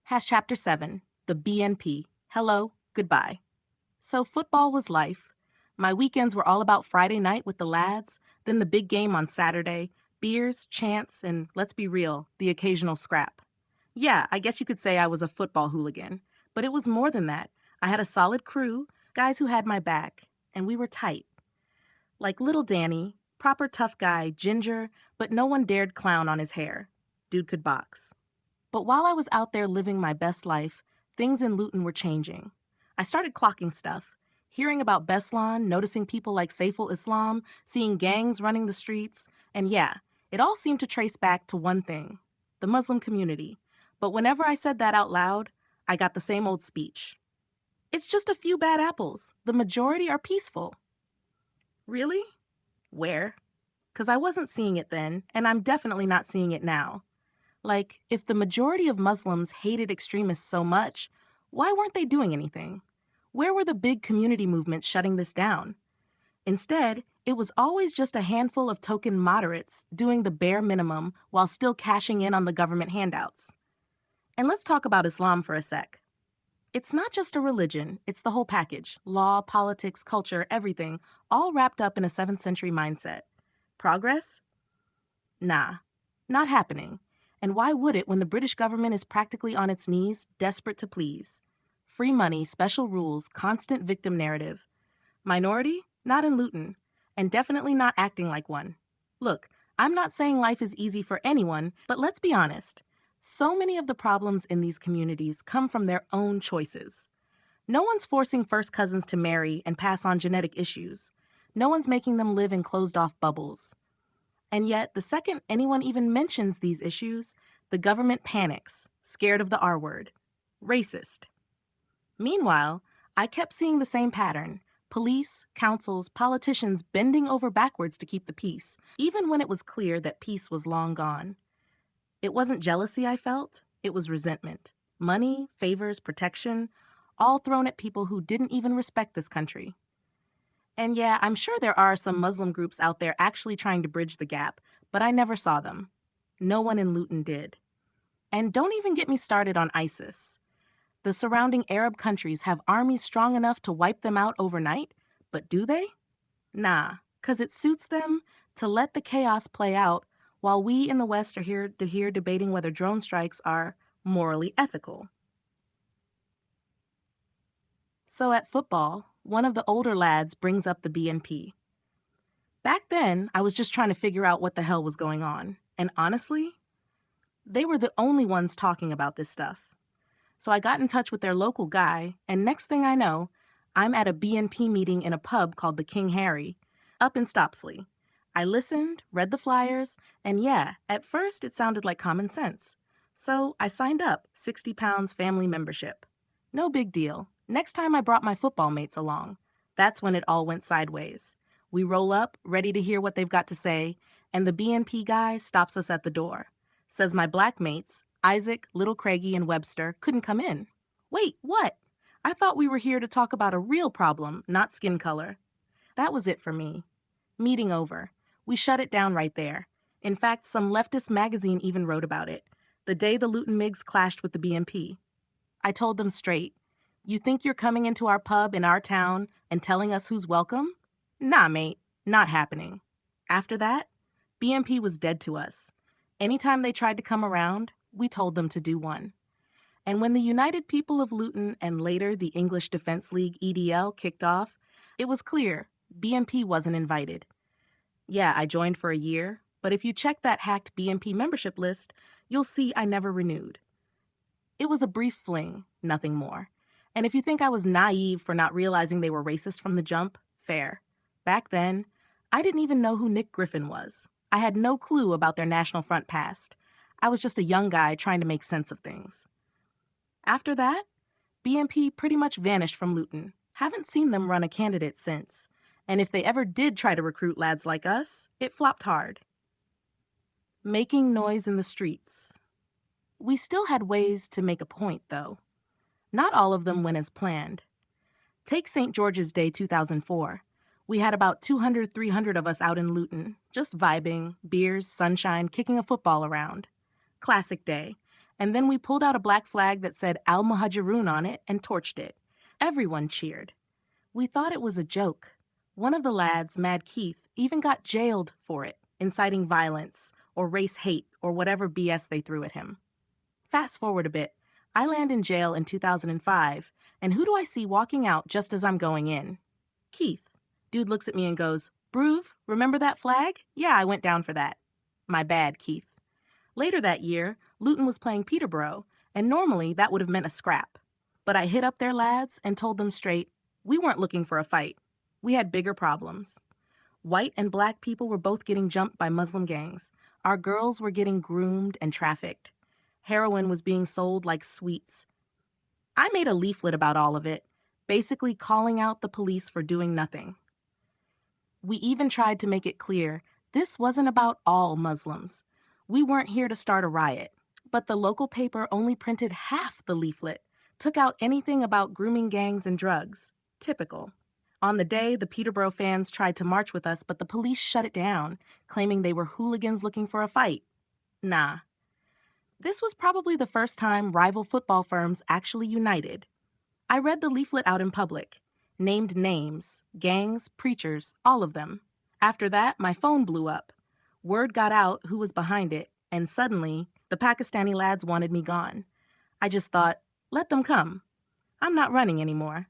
Has Chapter 7, the BNP. Hello, goodbye. So football was life. My weekends were all about Friday night with the lads, then the big game on Saturday, beers, chants, and let's be real, the occasional scrap. Yeah, I guess you could say I was a football hooligan, but it was more than that. I had a solid crew, guys who had my back, and we were tight. Like little Danny, proper tough guy, ginger, but no one dared clown on his hair. Dude could box. But while I was out there living my best life, things in Luton were changing. I started clocking stuff, hearing about Beslan, noticing people like Saiful Islam, seeing gangs running the streets, and yeah, it all seemed to trace back to one thing, the Muslim community. But whenever I said that out loud, I got the same old speech. It's just a few bad apples. The majority are peaceful. Really? Where? 'Cause I wasn't seeing it then, and I'm definitely not seeing it now. Like, if the majority of Muslims hated extremists so much, why weren't they doing anything? Where were the big community movements shutting this down? Instead, it was always just a handful of token moderates doing the bare minimum while still cashing in on the government handouts. And let's talk about Islam for a sec. It's not just a religion, it's the whole package. Law, politics, culture, everything, all wrapped up in a 7th century mindset. Progress? Nah, not happening. And why would it when the British government is practically on its knees, desperate to please? Free money, special rules, constant victim narrative. Minority? Not in Luton. And definitely not acting like one. Look, I'm not saying life is easy for anyone, but let's be honest. So many of the problems in these communities come from their own choices. No one's forcing first cousins to marry and pass on genetic issues. No one's making them live in closed-off bubbles. And yet, the second anyone even mentions these issues, the government panics, scared of the R word. Racist. Meanwhile, I kept seeing the same pattern. Police, councils, politicians bending over backwards to keep the peace, even when it was clear that peace was long gone. It wasn't jealousy I felt, it was resentment. Money, favors, protection, all thrown at people who didn't even respect this country. And yeah, I'm sure there are some Muslim groups out there actually trying to bridge the gap, but I never saw them. No one in Luton did. And don't even get me started on ISIS. The surrounding Arab countries have armies strong enough to wipe them out overnight, but do they? Nah, 'cause it suits them to let the chaos play out while we in the West are here debating whether drone strikes are morally ethical. So at football, one of the older lads brings up the BNP. Back then, I was just trying to figure out what the hell was going on. And honestly, they were the only ones talking about this stuff. So I got in touch with their local guy, and next thing I know, I'm at a BNP meeting in a pub called the King Harry, up in Stopsley. I listened, read the flyers, and yeah, at first it sounded like common sense. So I signed up, £60 family membership. No big deal. Next time I brought my football mates along. That's when it all went sideways. We roll up, ready to hear what they've got to say, and the BNP guy stops us at the door. Says my black mates, Isaac, Little Craigie, and Webster, couldn't come in. Wait, what? I thought we were here to talk about a real problem, not skin color. That was it for me. Meeting over. We shut it down right there. In fact, some leftist magazine even wrote about it. The day the Luton Migs clashed with the BNP. I told them straight, you think you're coming into our pub in our town and telling us who's welcome? Nah, mate, not happening. After that, BNP was dead to us. Anytime they tried to come around, we told them to do one. And when the United People of Luton and later the English Defence League EDL kicked off, it was clear BNP wasn't invited. Yeah, I joined for a year, but if you check that hacked BNP membership list, you'll see I never renewed. It was a brief fling, nothing more. And if you think I was naive for not realizing they were racist from the jump, fair. Back then, I didn't even know who Nick Griffin was. I had no clue about their National Front past. I was just a young guy trying to make sense of things. After that, BNP pretty much vanished from Luton. Haven't seen them run a candidate since. And if they ever did try to recruit lads like us, it flopped hard. Making noise in the streets. We still had ways to make a point, though. Not all of them went as planned. Take St. George's Day 2004. We had about 200, 300 of us out in Luton, just vibing, beers, sunshine, kicking a football around. Classic day. And then we pulled out a black flag that said Al Muhajirun on it and torched it. Everyone cheered. We thought it was a joke. One of the lads, Mad Keith, even got jailed for it, inciting violence or race hate or whatever BS they threw at him. Fast forward a bit. I land in jail in 2005, and who do I see walking out just as I'm going in? Keith. Dude looks at me and goes, "Broove, remember that flag? Yeah, I went down for that." My bad, Keith. Later that year, Luton was playing Peterborough, and normally that would have meant a scrap. But I hit up their lads and told them straight, we weren't looking for a fight. We had bigger problems. White and black people were both getting jumped by Muslim gangs. Our girls were getting groomed and trafficked. Heroin was being sold like sweets. I made a leaflet about all of it, basically calling out the police for doing nothing. We even tried to make it clear this wasn't about all Muslims. We weren't here to start a riot, but the local paper only printed half the leaflet, took out anything about grooming gangs and drugs. Typical. On the day, the Peterborough fans tried to march with us, but the police shut it down, claiming they were hooligans looking for a fight. Nah. This was probably the first time rival football firms actually united. I read the leaflet out in public, named names, gangs, preachers, all of them. After that, my phone blew up. Word got out who was behind it, and suddenly, the Pakistani lads wanted me gone. I just thought, let them come. I'm not running anymore.